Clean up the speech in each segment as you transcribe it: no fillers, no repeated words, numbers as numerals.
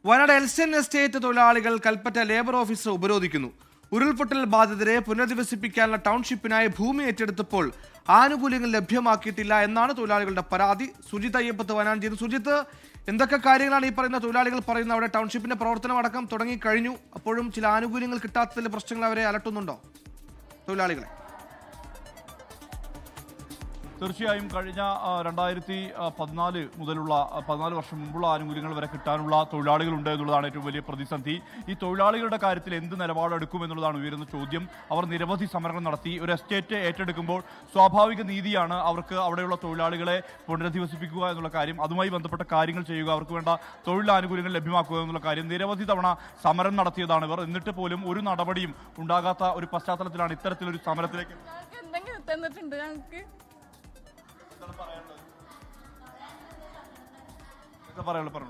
Wayanad Elson estate തൊഴിലാളികൾ Kalpetta labour office ഉപരോധിക്കുന്നു. ഉരുൾപൊട്ടൽ ബാധിതരെ പുനരധിവസിപ്പിക്കാനുള്ള ടൗൺഷിപ്പിനായി ഭൂമി ഏറ്റെടുത്തപ്പോൾ ആനുകൂല്യങ്ങൾ ലഭ്യമാക്കിയിട്ടില്ല എന്നാണ് തൊഴിലാളികളുടെ പരാതി. സുജിത്ത് അയ്യപ്പത്ത് വയനാട് ചെയ്തു. സുജിത്ത്, എന്തൊക്കെ കാര്യങ്ങളാണ് ഈ പറയുന്ന തൊഴിലാളികൾ പറയുന്നത്? അവിടെ ടൗൺഷിപ്പിന്റെ പ്രവർത്തനം അടക്കം തുടങ്ങിക്കഴിഞ്ഞു, അപ്പോഴും ചില ആനുകൂല്യങ്ങൾ കിട്ടാത്തതിൽ പ്രശ്നങ്ങൾ അവരെ അലട്ടുന്നുണ്ടോ തൊഴിലാളികളെ? തീർച്ചയായും കഴിഞ്ഞ 2014 മുതലുള്ള 14 വർഷം മുമ്പുള്ള ആനുകൂല്യങ്ങൾ വരെ കിട്ടാനുള്ള തൊഴിലാളികളുണ്ട് എന്നുള്ളതാണ് ഏറ്റവും വലിയ പ്രതിസന്ധി. ഈ തൊഴിലാളികളുടെ കാര്യത്തിൽ എന്ത് നിലപാടെടുക്കും എന്നുള്ളതാണ് ഉയരുന്ന ചോദ്യം. അവർ നിരവധി സമരങ്ങൾ നടത്തി. ഒരു എസ്റ്റേറ്റ് ഏറ്റെടുക്കുമ്പോൾ സ്വാഭാവിക നീതിയാണ് അവർക്ക് അവിടെയുള്ള തൊഴിലാളികളെ പുനരധിവസിപ്പിക്കുക എന്നുള്ള കാര്യം, അതുമായി ബന്ധപ്പെട്ട കാര്യങ്ങൾ ചെയ്യുക, അവർക്ക് വേണ്ട തൊഴിൽ ആനുകൂല്യങ്ങൾ ലഭ്യമാക്കുക എന്നുള്ള കാര്യം. നിരവധി തവണ സമരം നടത്തിയതാണ് ഇവർ. എന്നിട്ട് പോലും ഒരു നടപടിയും ഉണ്ടാകാത്ത ഒരു പശ്ചാത്തലത്തിലാണ് ഇത്തരത്തിലൊരു സമരത്തിലേക്ക് പറയാനുള്ളത്.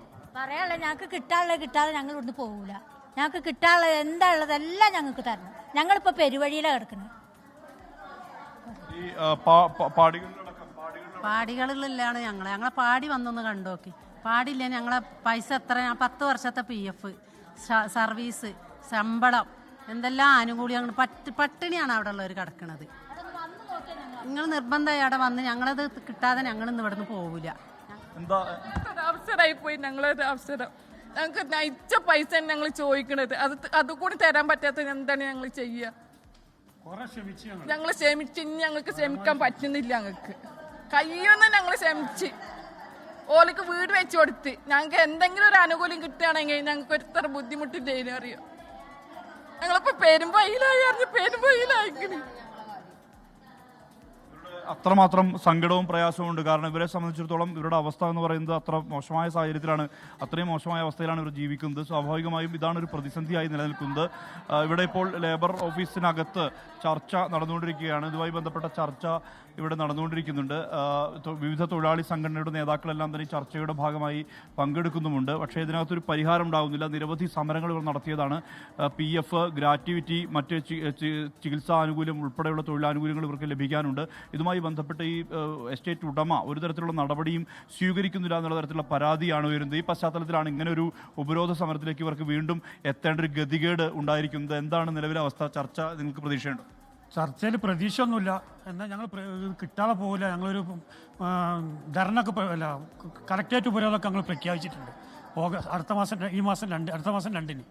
ഞങ്ങൾക്ക് കിട്ടാതെ ഞങ്ങൾ ഇവിടുന്ന് പോകൂല. ഞങ്ങൾക്ക് കിട്ടാനുള്ളത് എന്താ ഉള്ളത് എല്ലാം ഞങ്ങൾക്ക് തരണം. ഞങ്ങളിപ്പോ പെരുവഴിയിലാണ് കിടക്കുന്നത്. പാടികളിലാണ് ഞങ്ങളെ പാടി വന്നൊന്ന് കണ്ടോക്കി. പാടില്ല, ഞങ്ങളെ പൈസ എത്ര 10 വർഷത്തെ PF സർവീസ് ശമ്പളം എന്തെല്ലാം ആനുകൂല്യങ്ങൾ പട്ടിണിയാണ് അവിടെ ഉള്ളവർ കിടക്കുന്നത്. നിങ്ങൾ നിർബന്ധമായി അവിടെ വന്ന് ഞങ്ങളത് കിട്ടാതെ ഞങ്ങളിന്ന് ഇവിടുന്ന് പോവില്ല. അവസരമായി പോയി ഞങ്ങളൊരു അവസരം. ഞങ്ങൾക്ക് നയിച്ച പൈസ ഞങ്ങൾ ചോദിക്കണത് അതുകൂടി തരാൻ പറ്റാത്ത എന്താണ് ഞങ്ങൾ ചെയ്യുക? ഞങ്ങൾ ക്ഷമിച്ച് ഇനി ഞങ്ങൾക്ക് ക്ഷമിക്കാൻ പറ്റുന്നില്ല. ഞങ്ങൾക്ക് കയ്യൊന്നും ഞങ്ങൾ ക്ഷമിച്ച് ഓലിക്ക് വീട് വെച്ച് കൊടുത്ത് ഞങ്ങൾക്ക് എന്തെങ്കിലും ഒരു ആനുകൂല്യം കിട്ടുകയാണെങ്കിൽ ഞങ്ങൾക്ക് ഇത്ര ബുദ്ധിമുട്ടില്ലേനും അറിയാം. ഞങ്ങളിപ്പോ പെരുമ്പയിലായിക്കണ്. അത്രമാത്രം സങ്കടവും പ്രയാസവും ഉണ്ട്. കാരണം ഇവരെ സംബന്ധിച്ചിടത്തോളം ഇവരുടെ അവസ്ഥ എന്ന് പറയുന്നത് അത്ര മോശമായ സാഹചര്യത്തിലാണ്, അത്രയും മോശമായ അവസ്ഥയിലാണ് ഇവർ ജീവിക്കുന്നത്. സ്വാഭാവികമായും ഇതാണ് ഒരു പ്രതിസന്ധിയായി നിലനിൽക്കുന്നത്. ഇവിടെ ഇപ്പോൾ ലേബർ ഓഫീസിനകത്ത് ചർച്ച നടന്നുകൊണ്ടിരിക്കുകയാണ്. ഇതുമായി ബന്ധപ്പെട്ട ചർച്ച ഇവിടെ നടന്നുകൊണ്ടിരിക്കുന്നുണ്ട്. വിവിധ തൊഴിലാളി സംഘടനയുടെ നേതാക്കളെല്ലാം തന്നെ ഈ ചർച്ചയുടെ ഭാഗമായി പങ്കെടുക്കുന്നുമുണ്ട്. പക്ഷേ ഇതിനകത്തൊരു പരിഹാരം ഉണ്ടാകുന്നില്ല. നിരവധി സമരങ്ങൾ ഇവർ നടത്തിയതാണ്. PF, ഗ്രാറ്റുവിറ്റി, മറ്റ് ചികിത്സാ ആനുകൂല്യം ഉൾപ്പെടെയുള്ള തൊഴിലാനുകൂല്യങ്ങൾ ഇവർക്ക് ലഭിക്കാനുണ്ട്. ഇതുമായി ബന്ധപ്പെട്ട് ഈ എസ്റ്റേറ്റ് ഉടമ ഒരു തരത്തിലുള്ള നടപടിയും സ്വീകരിക്കുന്നില്ല എന്നുള്ള തരത്തിലുള്ള പരാതിയാണ് ഉയരുന്നത്. ഈ പശ്ചാത്തലത്തിലാണ് ഇങ്ങനെ ഒരു ഉപരോധ സമരത്തിലേക്ക് ഇവർക്ക് വീണ്ടും എത്തേണ്ട ഒരു ഗതികേട് ഉണ്ടായിരിക്കുന്നത്. എന്താണ് നിലവിലെ അവസ്ഥ? ചർച്ച നിങ്ങൾക്ക് പ്രതീക്ഷയുണ്ട്? ചർച്ചയിൽ പ്രതീക്ഷ ഒന്നുമില്ല. എന്നാൽ ഞങ്ങൾ കിട്ടാതെ പോകില്ല. ഞങ്ങളൊരു ധർണക്ക് അല്ല കളക്ടറേറ്റ് ഉപരോധമൊക്കെ ഞങ്ങൾ പ്രഖ്യാപിച്ചിട്ടുണ്ട്. അടുത്ത മാസം 2-ന്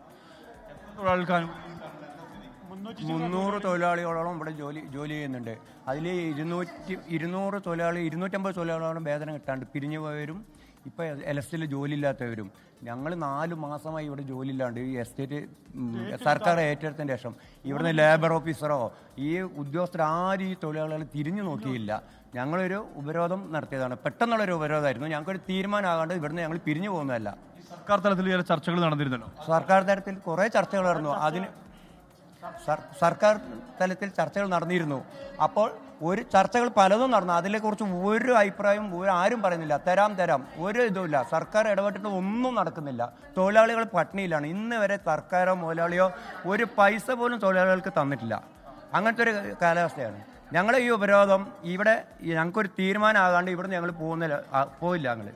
300 തൊഴിലാളികളോളം ഇവിടെ ജോലി ചെയ്യുന്നുണ്ട്. അതിൽ 250 തൊഴിലാളികളോളം വേതനം കിട്ടാണ്ട് പിരിഞ്ഞു പോയവരും ഇപ്പോൾ LSTയിൽ ജോലിയില്ലാത്തവരും. ഞങ്ങൾ 4 മാസമായി ഇവിടെ ജോലിയില്ലാണ്ട് ഈ എസ്റ്റേറ്റ് സർക്കാർ ഏറ്റെടുത്തതിന് ശേഷം ഇവിടുന്ന് ലേബർ ഓഫീസറോ ഈ ഉദ്യോഗസ്ഥർ ആരും ഈ തൊഴിലാളികളെ തിരിഞ്ഞു നോക്കിയില്ല. ഞങ്ങളൊരു ഉപരോധം നടത്തിയതാണ്. പെട്ടെന്നുള്ളൊരു ഉപരോധമായിരുന്നു. ഞങ്ങൾക്കൊരു തീരുമാനമാകാണ്ട് ഇവിടുന്ന് ഞങ്ങൾ പിരിഞ്ഞു പോകുന്നതല്ല. സർക്കാർ തലത്തിൽ ചില ചർച്ചകൾ നടന്നിരുന്നല്ലോ. സർക്കാർ തലത്തിൽ കുറേ ചർച്ചകൾ നടന്നു. സർക്കാർ തലത്തിൽ ചർച്ചകൾ നടന്നിരുന്നു. അപ്പോൾ ചർച്ചകൾ പലതും നടന്നു. അതിനെക്കുറിച്ച് ഒരു അഭിപ്രായം ആരും പറയുന്നില്ല. തരാം ഒരു ഇതുമില്ല. സർക്കാർ ഇടപെട്ടിട്ട് ഒന്നും നടക്കുന്നില്ല. തൊഴിലാളികൾ പട്ടിണിയിലാണ്. ഇന്ന് വരെ സർക്കാരോ മുതലാളിയോ ഒരു പൈസ പോലും തൊഴിലാളികൾക്ക് തന്നിട്ടില്ല. അങ്ങനത്തെ ഒരു കാലാവസ്ഥയാണ്. ഞങ്ങൾ ഈ ഉപരോധം ഇവിടെ ഞങ്ങൾക്കൊരു തീരുമാനമാകാണ്ട് ഇവിടുന്ന് ഞങ്ങൾ പോയില്ല. ഞങ്ങൾ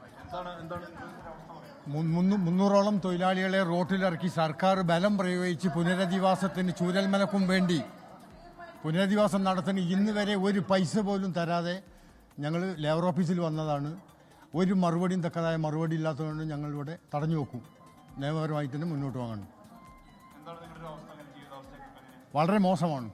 300ഓളം തൊഴിലാളികളെ റോട്ടിലിറക്കി സർക്കാർ ബലം പ്രയോഗിച്ച് പുനരധിവാസത്തിന് ചൂരൽമലക്കും വേണ്ടി പുനരധിവാസം നടത്തുന്ന ഇന്ന് വരെ ഒരു പൈസ പോലും തരാതെ ഞങ്ങൾ ലേബർ ഓഫീസിൽ വന്നതാണ്. ഒരു മറുപടിയും തക്കതായ മറുപടി ഇല്ലാത്തതുകൊണ്ട് ഞങ്ങളിവിടെ തടഞ്ഞു വെക്കും. നിയമപരമായി തന്നെ മുന്നോട്ട് പോകണം. വളരെ മോശമാണ്.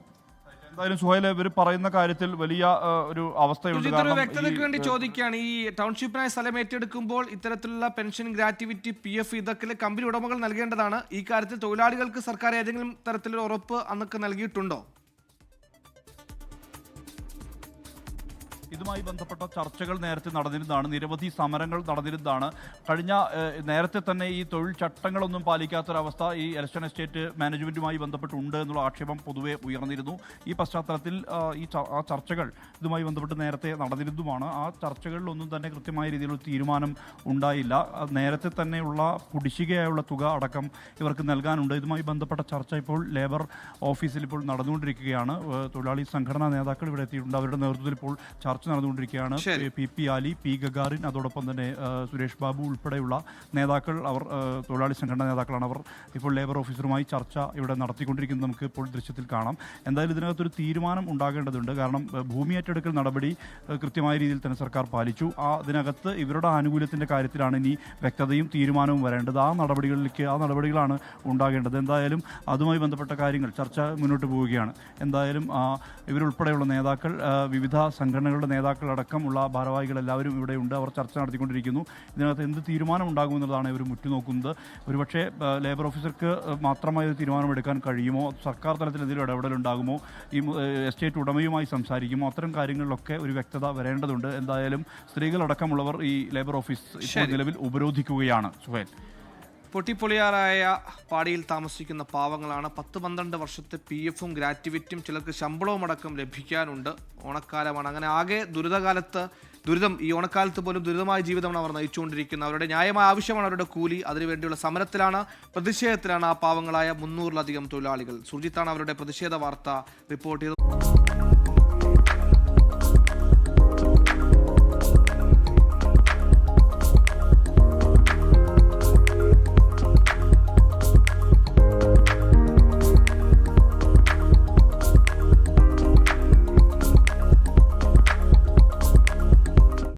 എന്തായാലും സുഹൈൽ, ഇവർ പറയുന്ന കാര്യത്തിൽ വലിയ ഒരു അവസ്ഥയുണ്ട്. വ്യക്തതയ്ക്ക് വേണ്ടി ചോദിക്കുകയാണ്, ഈ ടൗൺഷിപ്പിനായി സ്ഥലം ഏറ്റെടുക്കുമ്പോൾ ഇത്തരത്തിലുള്ള പെൻഷൻ, ഗ്രാറ്റുവിറ്റി, PF ഇതൊക്കെ കമ്പനി ഉടമകൾ നൽകേണ്ടതാണ്. ഈ കാര്യത്തിൽ തൊഴിലാളികൾക്ക് സർക്കാർ ഏതെങ്കിലും തരത്തിലുള്ള ഉറപ്പ് അന്നൊക്കെ നൽകിയിട്ടുണ്ടോ? ഇതുമായി ബന്ധപ്പെട്ട ചർച്ചകൾ നേരത്തെ നടന്നിരുന്നതാണ്. നിരവധി സമരങ്ങൾ നടന്നിരുന്നതാണ്. നേരത്തെ തന്നെ ഈ തൊഴിൽ ചട്ടങ്ങളൊന്നും പാലിക്കാത്തൊരവസ്ഥ ഈ എൽസൺ എസ്റ്റേറ്റ് മാനേജ്മെൻറ്റുമായി ബന്ധപ്പെട്ടുണ്ട് എന്നുള്ള ആക്ഷേപം പൊതുവെ ഉയർന്നിരുന്നു. ഈ പശ്ചാത്തലത്തിൽ ആ ചർച്ചകൾ ഇതുമായി ബന്ധപ്പെട്ട് നേരത്തെ നടന്നിരുന്നതുമാണ്. ആ ചർച്ചകളിലൊന്നും തന്നെ കൃത്യമായ രീതിയിലുള്ള തീരുമാനം ഉണ്ടായില്ല. നേരത്തെ തന്നെയുള്ള കുടിശ്ശികയായുള്ള തുക അടക്കം ഇവർക്ക് നൽകാനുണ്ട്. ഇതുമായി ബന്ധപ്പെട്ട ചർച്ച ഇപ്പോൾ ലേബർ ഓഫീസിൽ ഇപ്പോൾ നടന്നുകൊണ്ടിരിക്കുകയാണ്. തൊഴിലാളി സംഘടനാ നേതാക്കൾ ഇവിടെ എത്തിയിട്ടുണ്ട്. അവരുടെ നേതൃത്വത്തിൽ ഇപ്പോൾ ചർച്ച ചർച്ച നടന്നുകൊണ്ടിരിക്കുകയാണ്. പി ആലി, പി ഗഗാറിൻ, അതോടൊപ്പം തന്നെ സുരേഷ് ബാബു ഉൾപ്പെടെയുള്ള നേതാക്കൾ, അവർ തൊഴിലാളി സംഘടനാ നേതാക്കളാണ്. അവർ ഇപ്പോൾ ലേബർ ഓഫീസറുമായി ചർച്ച ഇവിടെ നടത്തിക്കൊണ്ടിരിക്കുന്നത് നമുക്ക് ഇപ്പോൾ ദൃശ്യത്തിൽ കാണാം. എന്തായാലും ഇതിനകത്തൊരു തീരുമാനം ഉണ്ടാകേണ്ടതുണ്ട്. കാരണം ഭൂമി ഏറ്റെടുക്കൽ നടപടി കൃത്യമായ രീതിയിൽ തന്നെ സർക്കാർ പാലിച്ചു. അതിനകത്ത് ഇവരുടെ ആനുകൂല്യത്തിൻ്റെ കാര്യത്തിലാണ് ഇനി വ്യക്തതയും തീരുമാനവും വരേണ്ടത്. ആ നടപടികളാണ് ഉണ്ടാകേണ്ടത്. എന്തായാലും അതുമായി ബന്ധപ്പെട്ട കാര്യങ്ങൾ ചർച്ച മുന്നോട്ട് പോവുകയാണ്. എന്തായാലും ഇവരുൾപ്പെടെയുള്ള നേതാക്കൾ, വിവിധ സംഘടനകളുടെ നേതാക്കളടക്കമുള്ള ഭാരവാഹികൾ എല്ലാവരും ഇവിടെയുണ്ട്. അവർ ചർച്ച നടത്തിക്കൊണ്ടിരിക്കുന്നു. ഇതിനകത്ത് എന്ത് തീരുമാനം ഉണ്ടാകുമെന്നുള്ളതാണ് ഇവർ ഉറ്റുനോക്കുന്നത്. ഒരുപക്ഷെ ലേബർ ഓഫീസർക്ക് മാത്രമായി ഒരു തീരുമാനമെടുക്കാൻ കഴിയുമോ, സർക്കാർ തലത്തിൽ എന്തെങ്കിലും ഇടപെടലുണ്ടാകുമോ, ഈ എസ്റ്റേറ്റ് ഉടമയുമായി സംസാരിക്കുമോ, അത്തരം കാര്യങ്ങളിലൊക്കെ ഒരു വ്യക്തത വരേണ്ടതുണ്ട്. എന്തായാലും സ്ത്രീകളടക്കമുള്ളവർ ഈ ലേബർ ഓഫീസ് ഇപ്പോൾ നിലവിൽ ഉപരോധിക്കുകയാണ്. സുഹേൽ, പൊട്ടിപ്പൊളിയാറായ പാടിയിൽ താമസിക്കുന്ന പാവങ്ങളാണ്. 10-12 വർഷത്തെ PF-ഉം ഗ്രാറ്റുവിറ്റിയും ചിലർക്ക് ശമ്പളവും അടക്കം ലഭിക്കാനുണ്ട്. ഓണക്കാലമാണ്. അങ്ങനെ ആകെ ദുരിതം ഈ ഓണക്കാലത്ത് പോലും ദുരിതമായ ജീവിതമാണ് അവർ നയിച്ചുകൊണ്ടിരിക്കുന്നത്. അവരുടെ ന്യായമായ ആവശ്യമാണ് അവരുടെ കൂലി. അതിനുവേണ്ടിയുള്ള സമരത്തിലാണ്, പ്രതിഷേധത്തിലാണ് ആ പാവങ്ങളായ 300-ലധികം തൊഴിലാളികൾ. സുർജിത്താണ് അവരുടെ പ്രതിഷേധ വാർത്ത റിപ്പോർട്ട് ചെയ്തത്.